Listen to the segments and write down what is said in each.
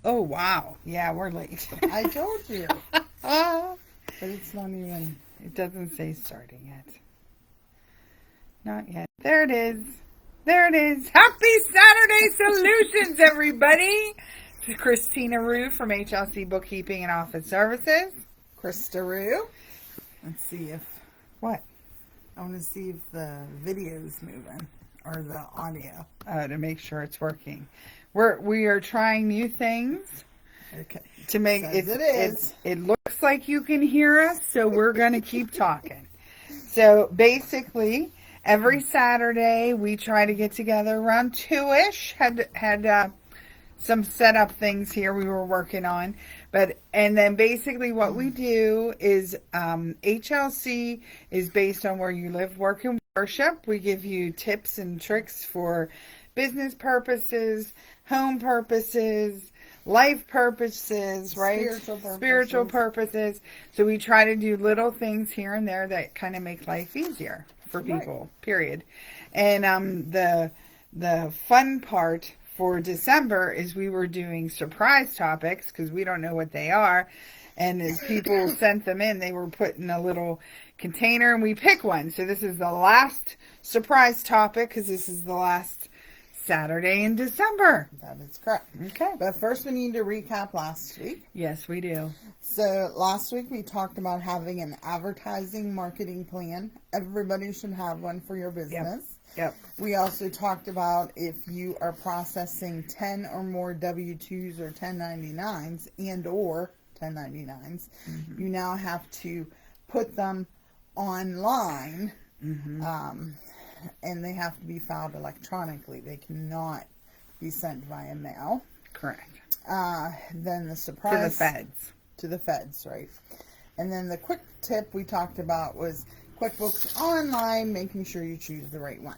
Oh, wow. Yeah, we're late. I told you. But But it's not even. it doesn't say starting yet. Not yet. There it is. There it is. Happy Saturday Solutions, everybody. This is Christina Rue from HLC Bookkeeping and Office Services. Krista Rue. Let's see if. What? I want to see if the video's moving. Or the audio. To make sure it's working. We are trying new things Okay. to make Says it is. It looks like you can hear us, so we're going to keep talking. So basically, every Saturday we try to get together around 2-ish. Had some setup things here we were working on, and then basically what we do is HLC is based on where you live, work, and worship. We give you tips and tricks for business purposes, home purposes, life purposes, right? Spiritual purposes. So we try to do little things here and there that kind of make life easier for people, period. And the fun part for December is we were doing surprise topics because we don't know what they are. And as people sent them in, they were put in a little container and we pick one. So this is the last surprise topic because this is the last Saturday in December. That is correct. Okay. But first we need to recap last week. Yes, we do. So last week we talked about having an advertising marketing plan. Everybody should have one for your business. Yep. We also talked about if you are processing 10 or more W-2s or 1099s and or 1099s, you now have to put them online, and they have to be filed electronically. They cannot be sent via mail. Correct. Then the surprise... To the feds. To the feds, right. And then the quick tip we talked about was QuickBooks Online, making sure you choose the right one.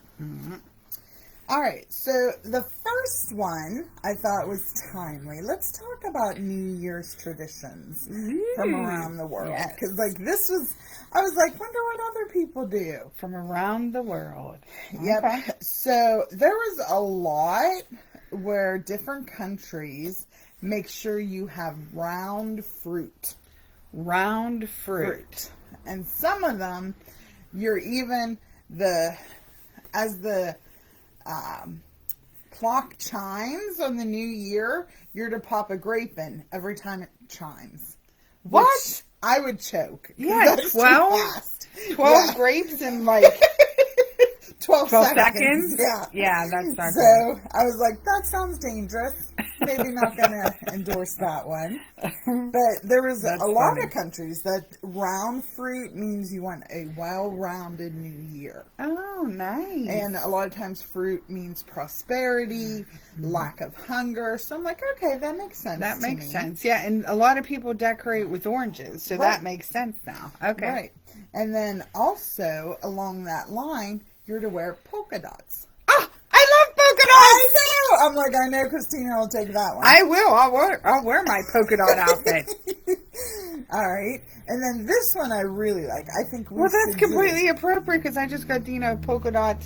All right, so the first one I thought was timely. Let's talk about New Year's traditions from around the world. Because, I was like, wonder what other people do. From around the world. Yep. Okay. So there was a lot where different countries make sure you have round fruit. Round fruit. And some of them, you're even as the clock chimes on the new year, you're to pop a grape in every time it chimes. What? Which I would choke. Yeah, 12 grapes in like 12 seconds? Yeah. Yeah, that's not So good. I was like, that sounds dangerous. Maybe not going to endorse that one. But there was a lot of countries that round fruit means you want a well-rounded new year. Oh, nice. And a lot of times fruit means prosperity, lack of hunger. So I'm like, okay, that makes sense. That makes sense. Yeah, and a lot of people decorate with oranges, so that makes sense now. Okay. Right. And then also along that line, you're to wear polka dots. Oh, I love polka dots. I know. I'm like, I know Christina will take that one. I will. I'll wear my polka dot outfit. All right. And then this one I really like. I think that's completely appropriate because I just got Dina polka dot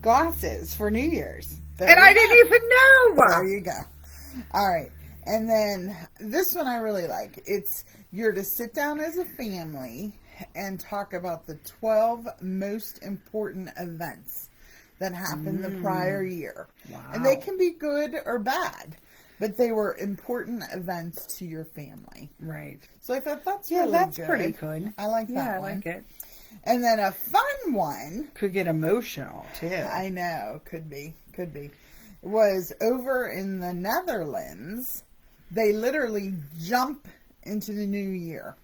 glasses for New Year's. And I didn't even know. There you go. All right. And then this one I really like. You're to sit down as a family and talk about the 12 most important events that happened the prior year. Wow. And they can be good or bad, but they were important events to your family. Right. So I thought that's really that's good. pretty good. I like that one. Yeah, I like it. And then a fun one. Could get emotional, too. I know. Could be. Was over in the Netherlands. They literally jump into the new year.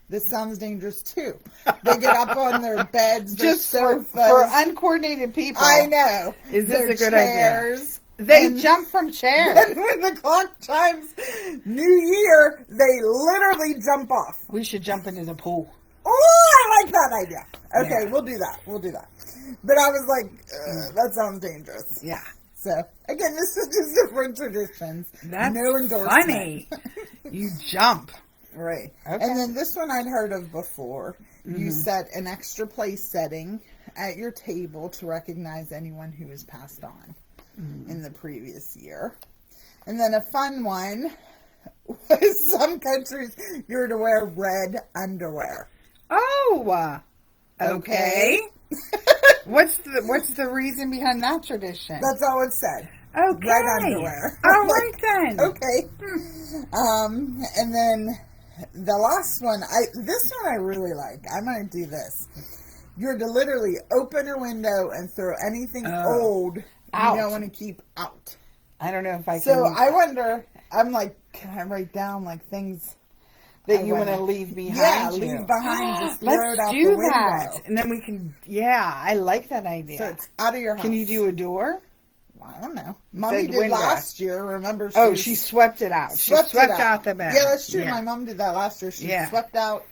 This sounds dangerous too. They get up on their beds, just for uncoordinated people. I know. Is this a good chairs, idea? They jump from chairs. When the clock chimes New Year, they literally jump off. We should jump into the pool. Oh, I like that idea. Okay, we'll do that. But I was like, that sounds dangerous. Yeah. So, again, this is just different traditions. That's no endorsement. Funny. You jump. Right. Okay. And then this one I'd heard of before. You set an extra place setting at your table to recognize anyone who has passed on in the previous year. And then a fun one Some countries, you're to wear red underwear. Oh, okay. What's the reason behind that tradition? That's all it said. Okay. Red underwear. All right then. Okay. And then the last one, this one I really like. I might do this. You're to literally open a window and throw anything old out. you don't want to keep out. I don't know if I can. So I wonder, I'm like, can I write down like things that you want to leave behind? Yeah, you. leave behind. Just throw it out the Let's do window. that. And then we can, I like that idea. So it's out of your house. Can you do a door? I don't know. Mommy did last year. Remember? She swept it out. She swept out the bed. Yeah, that's true. My mom did that last year. She swept out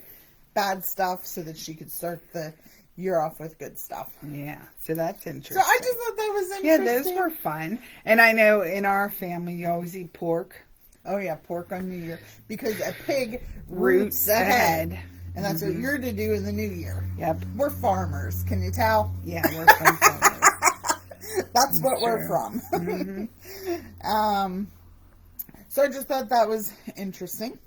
bad stuff so that she could start the year off with good stuff. Yeah, so that's interesting. So I just thought that was interesting. Yeah, those were fun. And I know in our family you always eat pork. Oh yeah, pork on New Year. Because a pig roots ahead. And that's what you're to do in the new year. Yep. We're farmers. Can you tell? Yeah, we're from farmers. That's what we're from. So I just thought that was interesting.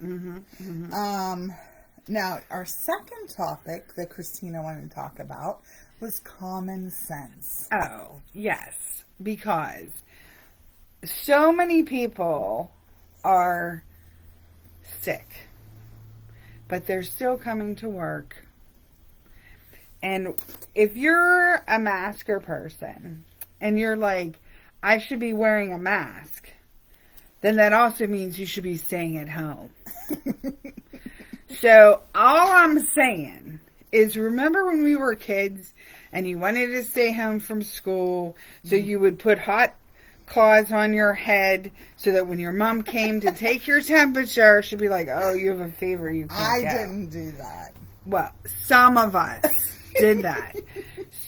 Now, our second topic that Christina wanted to talk about was common sense. Oh, yes. Because so many people are sick, but they're still coming to work. And if you're a masker person and you're like, I should be wearing a mask, then that also means you should be staying at home. So all I'm saying is, remember when we were kids and you wanted to stay home from school, so you would put hot cloths on your head so that when your mom came to take your temperature, she'd be like, oh, you have a fever, you can't go. Didn't do that. Well, some of us did that.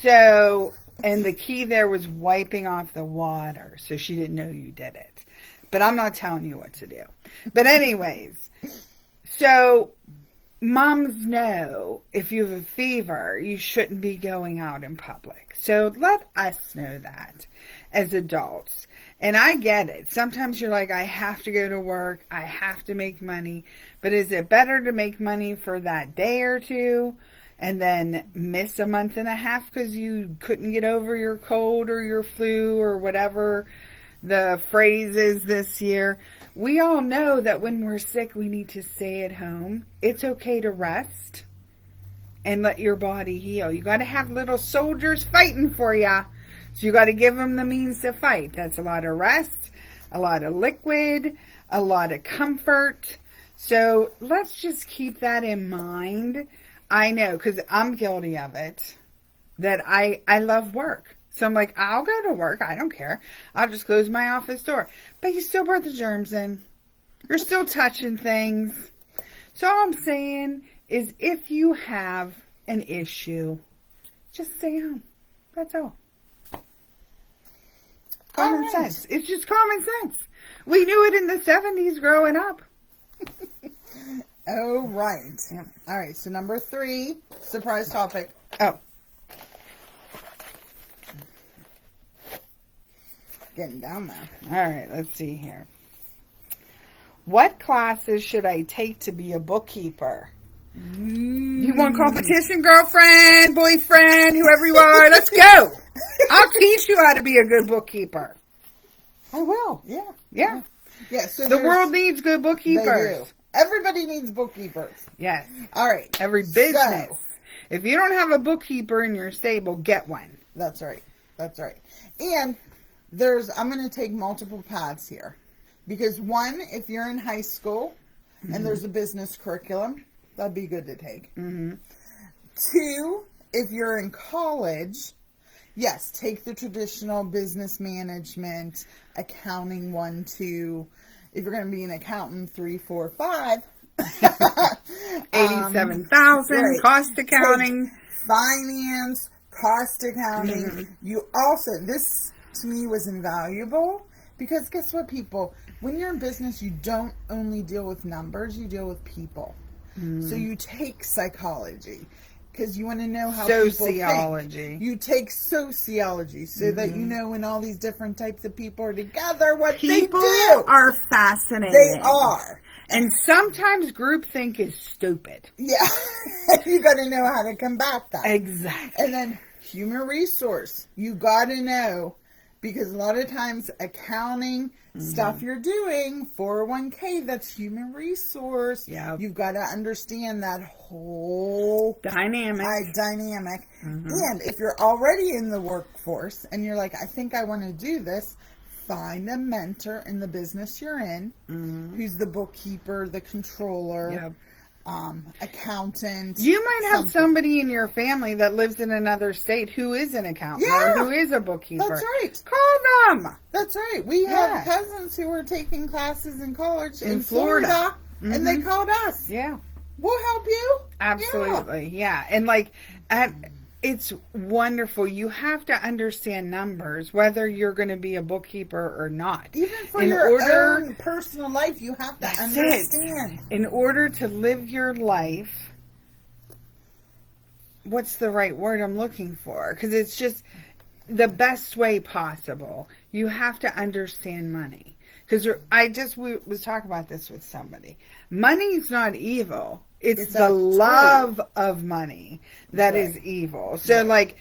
So, and the key there was wiping off the water, so she didn't know you did it. But I'm not telling you what to do. But anyways, so moms know if you have a fever, you shouldn't be going out in public. So let us know that as adults. And I get it. Sometimes you're like, I have to go to work. I have to make money. But is it better to make money for that day or two and then miss a month and a half because you couldn't get over your cold or your flu or whatever the phrase is this year? We all know that when we're sick, we need to stay at home. It's okay to rest and let your body heal. You got to have little soldiers fighting for you. So you got to give them the means to fight. That's a lot of rest, a lot of liquid, a lot of comfort. So let's just keep that in mind. I know, because I'm guilty of it, that I love work. So I'm like, I'll go to work. I don't care. I'll just close my office door. But you still brought the germs in. You're still touching things. So all I'm saying is, if you have an issue, just stay home. That's all. Common sense. It's just common sense. We knew it in the 70s growing up. Oh, right. Yeah. All right. So number 3, surprise topic. Oh. Getting down there. All right. Let's see here. What classes should I take to be a bookkeeper? You want competition, girlfriend, boyfriend, whoever you are? Let's go. I'll teach you how to be a good bookkeeper. I will. Yeah. Yeah. Yeah. So the world needs good bookkeepers. They do. Everybody needs bookkeepers. Yes. All right. Every business. So, if you don't have a bookkeeper in your stable, get one. That's right. That's right. And I'm going to take multiple paths here. Because one, if you're in high school and there's a business curriculum, that'd be good to take. 2, if you're in college, yes, take the traditional business management, accounting 1, 2. If you're going to be an accountant, 3, 4, 5. 87,000, right. Cost accounting. Take finance, cost accounting. You also, this to me was invaluable because guess what, people? When you're in business, you don't only deal with numbers, you deal with people. So you take psychology because you want to know how sociology. People think. You take sociology so that you know when all these different types of people are together, what people they do. Are fascinating. They are. And sometimes groupthink is stupid. Yeah. You got to know how to combat that. Exactly. And then human resource. You got to know, because a lot of times accounting stuff you're doing, 401k, that's human resource. Yeah. You've got to understand that whole dynamic. And if you're already in the workforce and you're like, I think I want to do this, find a mentor in the business you're in, who's the bookkeeper, the controller, accountant. You might have somebody in your family that lives in another state who is an accountant or who is a bookkeeper. That's right. Call them. That's right. We have cousins who are taking classes in college in Florida, and they called us. Yeah. We'll help you. Absolutely. Yeah. And like, it's wonderful. You have to understand numbers, whether you're going to be a bookkeeper or not. Even for your own personal life, you have to understand. In order to live your life, what's the right word I'm looking for? Because it's just the best way possible. You have to understand money. Because we was talking about this with somebody. Money's not evil. It's the love of money that is evil. So, like,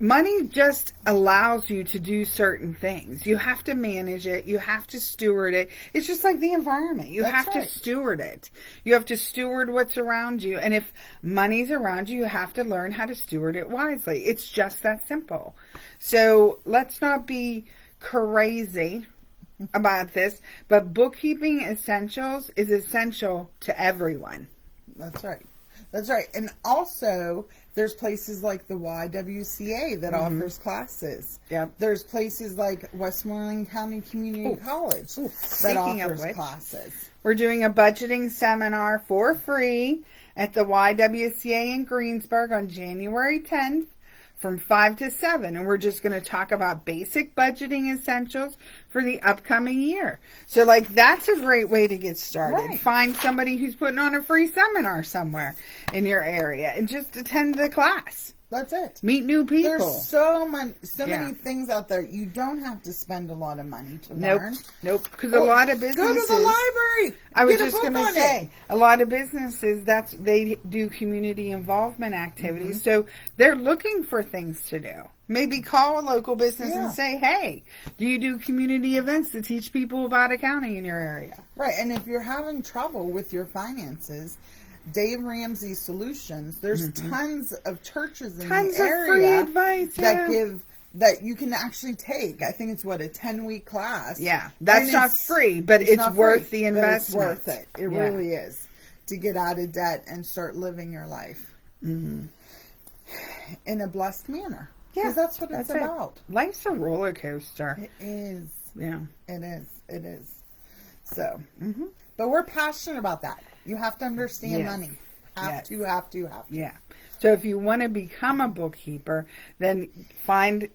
money just allows you to do certain things. You have to manage it. You have to steward it. It's just like the environment. You have to steward it. You have to steward what's around you. And if money's around you, you have to learn how to steward it wisely. It's just that simple. So, let's not be crazy about this. But bookkeeping essentials is essential to everyone. That's right. That's right. And also, there's places like the YWCA that offers classes. Yep. There's places like Westmoreland County Community College that offers classes. We're doing a budgeting seminar for free at the YWCA in Greensburg on January 10th from 5 to 7. And we're just going to talk about basic budgeting essentials for the upcoming year. So, like, that's a great way to get started. Right. Find somebody who's putting on a free seminar somewhere in your area and just attend the class. That's it. Meet new people. There's so many things out there. You don't have to spend a lot of money to learn. Nope. Because a lot of businesses... Go to the library. I was just going to say, a lot of businesses, they do community involvement activities. So they're looking for things to do. Maybe call a local business and say, hey, do you do community events to teach people about accounting in your area? Right. And if you're having trouble with your finances, Dave Ramsey Solutions, there's tons of churches in the area of free advice, that you can actually take. I think it's a 10-week class. Yeah, that's not free, but it's worth the investment. It's worth it. It really is, to get out of debt and start living your life in a blessed manner. Yeah, because that's what it's about. Life's a roller coaster. It is. Yeah, it is. It is. So, but we're passionate about that. You have to understand money. Have to. Yeah. So if you want to become a bookkeeper, then find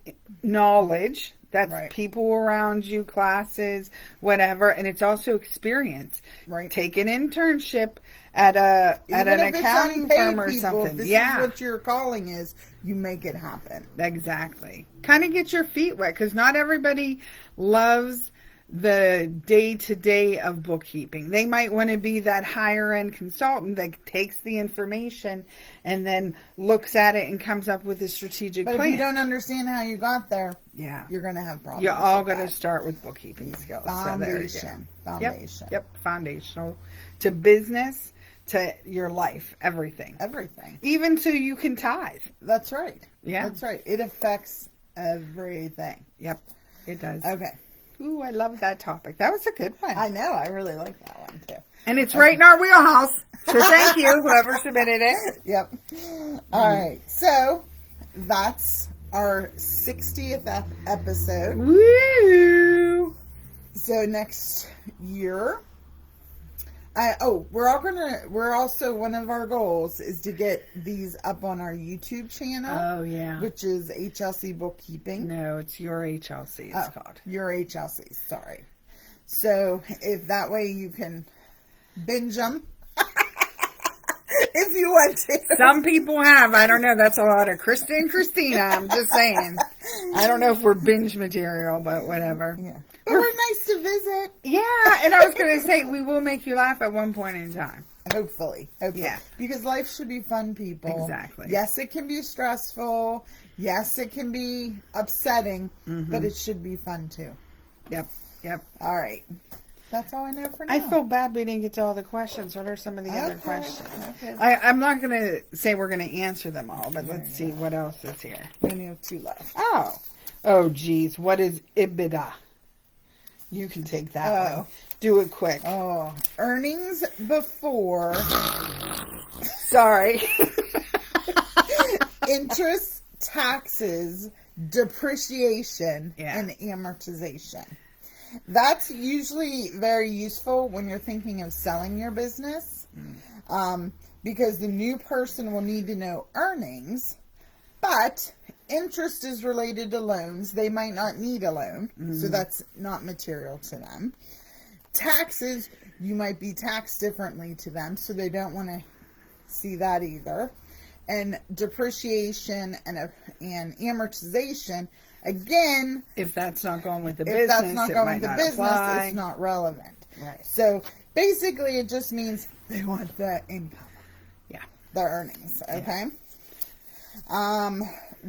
knowledge. That's people around you, classes, whatever, and it's also experience. Right. Take an internship at an accounting firm or something. This is what your calling is. You make it happen. Exactly. Kind of get your feet wet, because not everybody loves the day-to-day of bookkeeping. They might want to be that higher-end consultant that takes the information and then looks at it and comes up with a strategic plan. But if you don't understand how you got there, you're going to have problems. You're all going to start with bookkeeping skills. Foundation. Yep. Foundational to business, to your life, everything. Even so you can tithe. That's right. Yeah. That's right. It affects everything. Yep, it does. Okay. Ooh, I love that topic. That was a good one. I know. I really like that one, too. And it's right in our wheelhouse. So thank you, whoever submitted it. Yep. All right. So that's our 60th episode. Woo! So next year... we're also, one of our goals is to get these up on our YouTube channel. Oh, yeah. Which is HLC Bookkeeping. No, it's Your HLC, it's called. Your HLC, sorry. So, if that way you can binge them. If you want to. Some people have. I don't know. That's a lot of Krista and Christina. I'm just saying. I don't know if we're binge material, but whatever. Yeah. We're nice to visit. Yeah, and I was going to say, we will make you laugh at one point in time. Hopefully. Yeah. Because life should be fun, people. Exactly. Yes, it can be stressful. Yes, it can be upsetting, but it should be fun too. Yep. All right. That's all I know for now. I feel bad we didn't get to all the questions. What are some of the other questions? Okay. I'm not going to say we're going to answer them all, but let's see what else is here. We only have 2 left. Oh, geez. What is EBITDA? You can take that one. Do it quick. Oh, earnings before Sorry. interest, taxes, depreciation, Yeah. and amortization. That's usually very useful when you're thinking of selling your business, because the new person will need to know earnings, but interest is related to loans. They might not need a loan, so that's not material to them. Taxes, you might be taxed differently to them, so they don't want to see that either. And depreciation and amortization, again, If that's not going with the if business, that's not it going might with the not business, apply. it's not relevant. Right. So basically, it just means they want the income, Yeah. the earnings. Okay.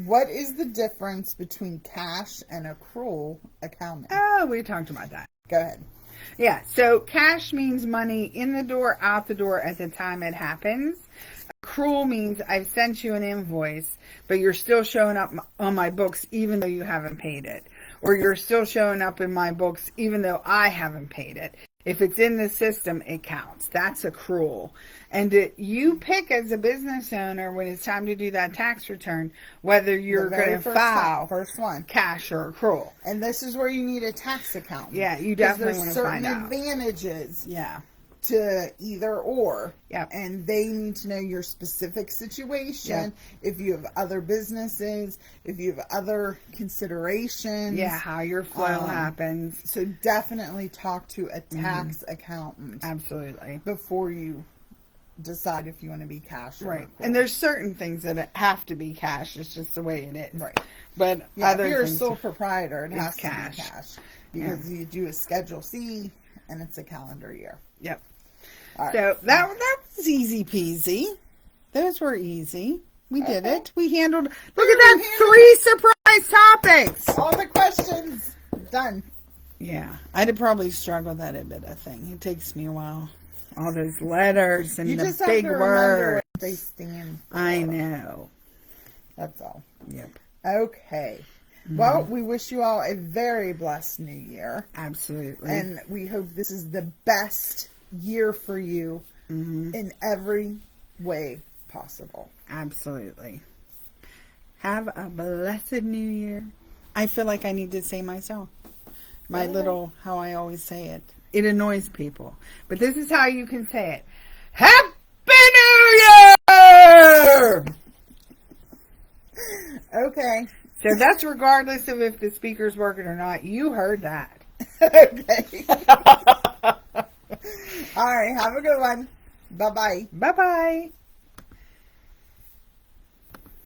What is the difference between cash and accrual accounting? Oh, we talked about that. Go ahead. Yeah, so cash means money in the door, out the door at the time it happens. Accrual means I've sent you an invoice, but you're still showing up on my books even though you haven't paid it. Or you're still showing up in my books even though I haven't paid it. If it's in the system, it counts. That's accrual. And you pick as a business owner when it's time to do that tax return, whether you're going to file first one, cash or accrual. and this is where you need a tax accountant. Yeah, you 'Cause definitely want to find out. There's certain advantages Yeah. to either or. Yep. And they need to know your specific situation. Yep. If you have other businesses, if you have other considerations. Yeah, how your flow happens. So definitely talk to a tax accountant Absolutely. before you decide if you want to be cash or Right. accrual. And there's certain things that have to be cash. It's just the way it is. Right. But Yeah, other if you're a things, sole proprietor, it it's has cash. to be cash. Because you do a Schedule C and it's a calendar year. Yep. All right. So that was easy peasy. Those were easy. We did it. We handled. Look at that! 3 surprise topics. All the questions done. Yeah, I'd probably struggle with that EBITDA thing. It takes me a while. All those letters and You the just have big to remember words. what they stand for. I know. That's all. Yep. Okay. Well, we wish you all a very blessed new year. Absolutely. And we hope this is the best year for you in every way possible. Absolutely. Have a blessed new year. I feel like I need to say myself. My little, how I always say it. It annoys people. But this is how you can say it. Happy New Year! Okay. So that's regardless of if the speaker's working or not. You heard that. Okay. All right. Have a good one. Bye-bye. Bye-bye.